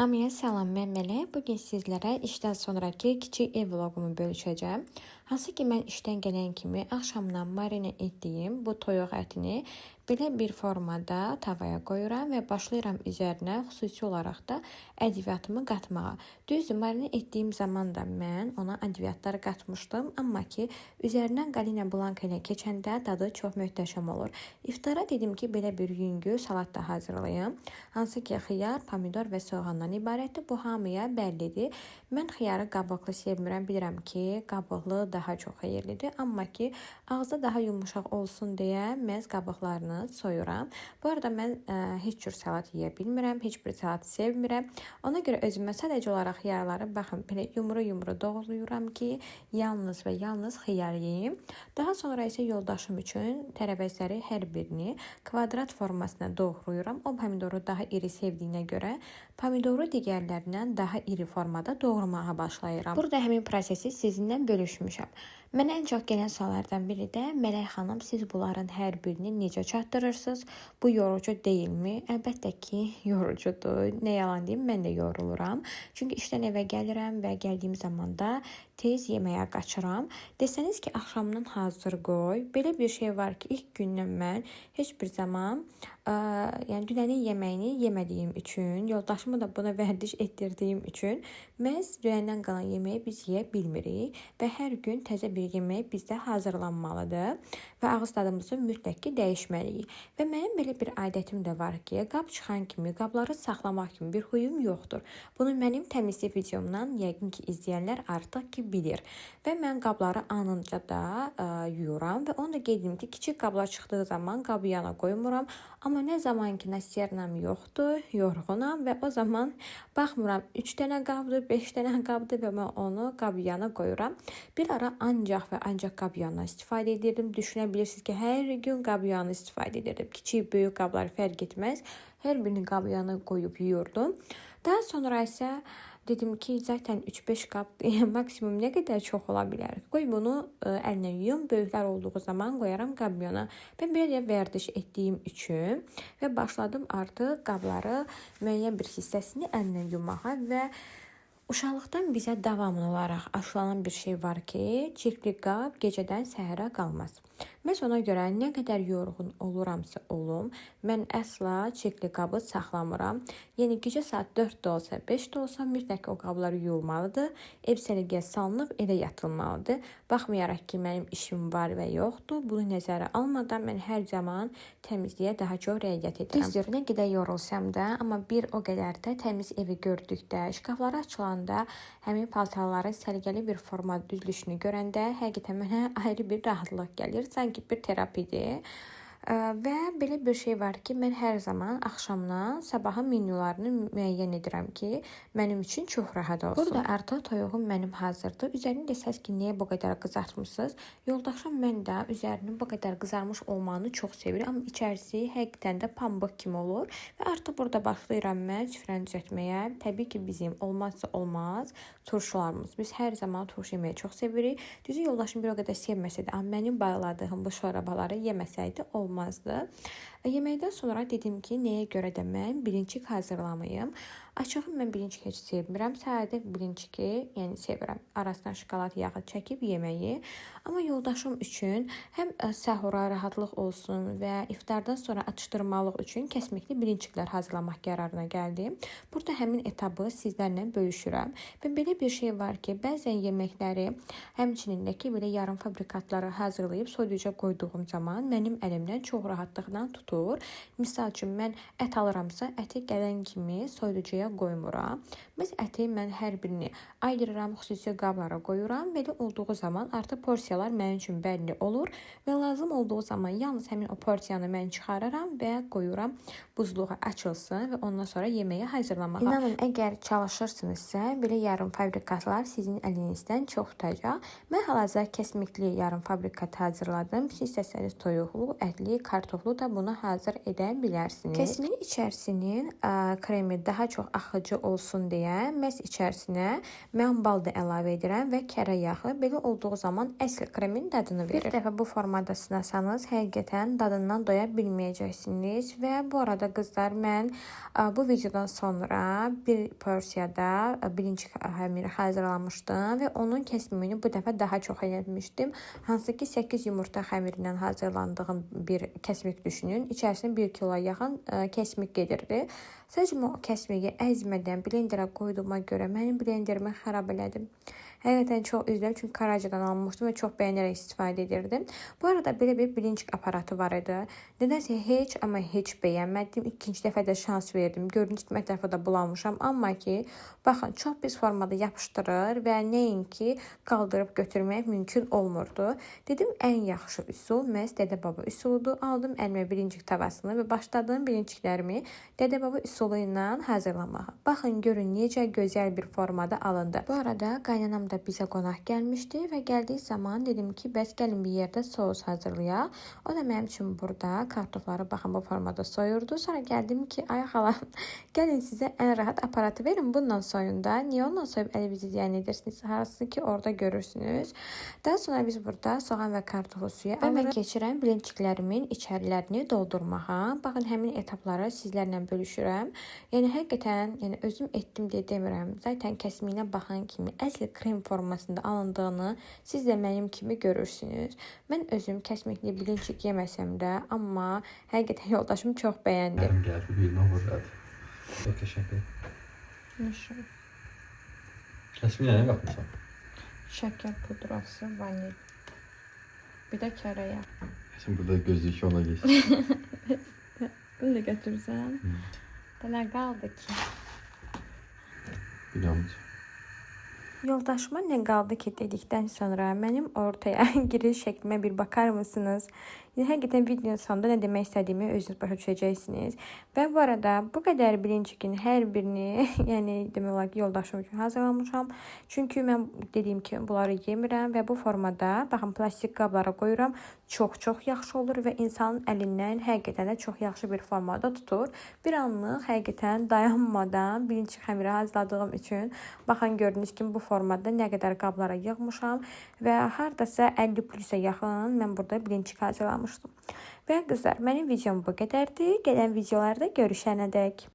Hamıya salam, mən Mələk. Bugün sizlərə işdən sonraki kiçik ev vloqumu bölüşəcəm. Hansı ki, mən işdən gələn kimi axşamdan marinə etdiyim bu toyuq ətini belə bir formada tavaya qoyuram və başlayıram üzərinə xüsusi olaraq da ədviyyatımı qatmağa. Düzdür, marinə etdiyim zaman da mən ona ədviyyatları qatmışdım, amma ki, üzərindən qalina blanka ilə keçəndə dadı çox möhtəşəm olur. İftara dedim ki, belə bir yüngül salat da hazırlayım. Hansı ki, xiyar, pomidor və soğandan ibarətdir. Bu hamıya bəllidir. Mən xiyarı qabıqlı sevmirəm. Bilirəm ki, qabıqlı daha çox xeyirlidir. Amma ki, ağızda daha yumuşaq olsun deyə məhz qabıqlarını soyuram. Bu arada mən heç cür salat yeyə bilmirəm. Heç bir salat sevmirəm. Ona görə özümə sadəcə olaraq xiyarları baxın belə yumru-yumru doğrayıram ki, yalnız və yalnız xiyar yeyim. Daha sonra isə yoldaşım üçün tərəvəzləri hər birini kvadrat formasına doğrayıram. O pomidoru daha iri sevdiyinə görə pomidoru digərlərindən daha iri formada doğramağa başlayıram. Burada həmin prosesi sizinlə bölüşmüşəm. Mənə ən çox gələn suallardan biri də Mələk xanım, siz bunların hər birini necə çatdırırsınız? Bu yorucu deyilmi? Əlbəttə ki, yorucudur. Nə yalan deyim, mən də yoruluram. Çünki işdən evə gəlirəm və gəldiyim zaman da tez yeməyə qaçıram. Desəniz ki, axşamdan hazır qoy. Belə bir şey var ki, ilk gündən mən heç bir zaman yəni dünənin yeməyini yemədiyim üçün, yoldaşımı da buna vərdiş etdirdiyim üçün məhz dünəndən qalan yeməyi biz yeyə bilmirik və hər gün təzə bir yemək bizdə hazırlanmalıdır və ağız tadımızı mütləq ki dəyişməliyik. Və mənim belə bir adətim də var ki, qab çıxan kimi, qabları saxlamaq kimi bir huyum yoxdur. Bunu mənim təmizlik videomdan yəqin ki izləyənlər artıq ki bilir. Və mən qabları anınca da yuyuram və onu da qeyd edim ki, kiçik qablar çıxdığı zaman qabı yana qoymuram. Amma nə zaman ki nasiyernam yoxdur, yorğunam və o zaman baxmıram 3 dənə qabdır, 5 dənə qabdır və mən onu qab yana qoyuram. Bir ara ancaq və ancaq qab yanına istifadə edirdim. Düşünə bilirsiniz ki, hər gün qab yanına istifadə edirdim. Kiçik, böyük qablar fərq etməz. Hər birini qab yanına qoyub yuyurdum. Daha sonra isə dedim ki, zaten 3-5 qab maksimum nə qədər çox ola bilər. Qoy bunu əllə yuyum, böyüklər olduğu zaman qoyaram qab yana. Mən belə vərdiş etdiyim üçün və başladım artıq qabları müəyyən bir hissəsini əllə yumağa və uşaqlıqdan bizə davamlı olaraq aşılanan bir şey var ki, çirkli qab gecədən səhərə qalmaz. Məhz ona görə nə qədər yorğun oluramsa olum, mən əsla çirkli qabı saxlamıram. Yəni gecə saat 4-də olsa, 5-də olsa mütləq o qablar yuyulmalıdır. Ev səliqəyə salınıb elə yatılmalıdır. Baxmayaraq ki, mənim işim var və yoxdur. Bunu nəzərə almadan mən hər zaman təmizliyə daha çox riayət edirəm. Düzdür, nə qədər yorulsam da, amma bir o qədər də təmiz evi gördükdə, şkafları açılanda, həmin paltarların səliqəli bir forma düzülüşünü görəndə həqiqətən mənə ayrı bir rahatlıq gəlir. Sanki bir terapidir. Və belə bir şey var ki, mən hər zaman axşamdan sabaha menyularını müəyyən edirəm ki, mənim üçün çox rahat olsun. Burada artıq toyuğum mənim hazırdır. Üzərini desəz ki, niyə bu qədər qızartmısınız? Yoldaşım mən də üzərinin bu qədər qızarmış olmağını çox sevirik, amma içərisi həqiqətən də pambıq kimi olur. Və artıq burada başlayıram mən süfrəni düzəltməyə. Təbii ki, bizim olmazsa olmaz turşularımız. Biz hər zaman turşu yeməyi çox sevirik. Düzü yoldaşım bir o qədər sevməsə də, amma mənim bağladığım bu şorabaları yeməsəydi olmazdı. Yeməkdən sonra dedim ki, nəyə görə də mən birinçik hazırlamayım. Açığı mən birinçik heç sevmirəm. Sadə birinçiki, yəni sevirəm. Arasından şokolad yağı çəkib yeməyi. Amma yoldaşım üçün həm səhura rahatlıq olsun və iftardan sonra atışdırmalıq üçün kəsmikli birinçiklər hazırlamaq qərarına gəldim. Burada həmin etabı sizlərlə bölüşürəm. Və belə bir şey var ki, bəzən yeməkləri, həmçinin də ki, belə yarım fabrikatları hazırlayıb soyuducuya qoyduğum zaman mənim əlimdən çox rahatlıqla tutur. Misal üçün, mən ət alıramsa, əti gələn kimi soyuducuya qoymuram. Biz əti mən hər birini ayırıram, xüsusi qablara qoyuram. Belə olduğu zaman artıq porsiyalar mənim üçün bəlli olur və lazım olduğu zaman yalnız həmin o porsiyanı mən çıxarıram və qoyuram buzluğa açılsın və ondan sonra yeməyi hazırlamağa. İnanın, əgər çalışırsınızsa, belə yarım fabrikatlar sizin əlinizdən çox tutacaq. Mən hal-hazırda kəsmikli yarım fabrikat hazırladım. Siz istəsəniz toyuqlu, ətli, kartoflu da bunu hazır edə bilərsiniz. Kəsimin içərisinin kremi daha çox axıcı olsun deyə məhz içərisinə mən bal da əlavə edirəm və kərə yağı. Belə olduğu zaman əsl kremin dadını verir. Bir dəfə bu formada sınasanız, həqiqətən dadından doya bilməyəcəksiniz. Və bu arada qızlar, mən bu videodan sonra bir porsiyada birinci xəmiri hazırlamışdım və onun kəsmini bu dəfə daha çox eləmişdim. Hansı ki 8 yumurta xəmirindən hazırlandığım bir kəsmik düşünün. İçərisinə 1 kilo yaxın kəsmik gedirdi. Sadəcə o kəsmiki əzmədən blenderə qoyduğuma görə mənim blenderimi xarab elədim. Həqiqətən çox üzülürəm, çünki Karacadan almışdım və çox bəyənərək istifadə edirdim. Bu arada belə bir bilincik aparatı var idi. Nədənsə heç, amma heç bəyənmədim. İkinci dəfə də şans verdim. Gördüyünüz kimi ətrafda bulamışam. Amma ki, baxın, çox pis formada yapışdırır və nəinki qaldırıb götürmək mümkün olmurdu. Dedim, ən yaxşı üsul məhz Dədə Baba üsuludur. Aldım əlimə bilincik tavasını və başladım bilinciklərimi Dədə Baba üsulu ilə hazırlamağa. Baxın, görün necə gözəl bir formada alındı. Bu arada qaynanam da bizə qonaq gəlmişdi və gəldiyi zaman dedim ki, bəs gəlin bir yerdə sos hazırlayaq. O da mənim üçün burada kartofları baxın bu formada soyurdu. Sonra gəldim ki, ay xalam, gəlin sizə ən rahat aparatı verin, bundan soyun da. Niyə ondan soyub əlinizi ziyan edirsiniz? Harası ki, orada görürsünüz. Daha sonra biz burada soğan və kartofu suya əmrə keçirəm bilinciklərimin içərilərini doldurmağa. Baxın, həmin etapları sizlərlə bölüşürəm. Yəni həqiqətən, özüm etdim deyə demirəm. Zaten kəsmiyinə baxan kimi əsl krem formasında alındığını siz də mənim kimi görürsünüz. Mən özüm kəsmikli bilincik yeməsəm də, amma həqiqətən yoldaşım çox bəyəndi. Mənim gəldi, birinə vurdu. Çox təşəkkür. Nəşə? Kəsmiyə nə qatmışam? Şəkər pudrası, vanil. Bir də kərə yağı. Şimdi burada gözlük ona geçti. Bunu da götürsən. Nə qaldı ki? Bilmiyorum. Yoldaşıma nə qaldı ki dedikdən sonra mənim ortaya giriş şəklimə bir bakar mısınız? Həqiqətən videonun sonunda nə demək istədiyimi özünüz başa düşəcəksiniz. Və bu arada bu qədər bilincikin hər birini, yəni demək olar ki, yoldaşım üçün hazırlamışam. Çünki mən dediyim kimi bunları yemirəm və bu formada, baxın, plastik qablara qoyuram. Çox yaxşı olur və insanın əlindən həqiqətən də çox yaxşı bir formada tutur. Bir anlıq həqiqətən dayanmadan birinci xəmiri hazırladığım üçün baxın, gördüyünüz kimi bu formada nə qədər qablara yığmışam və hardasa 50+-ə yaxın mən burada bilincik hazırlamışdım. Və qızlar, mənim videom bu qədərdir. Gələn videolarda görüşənədək.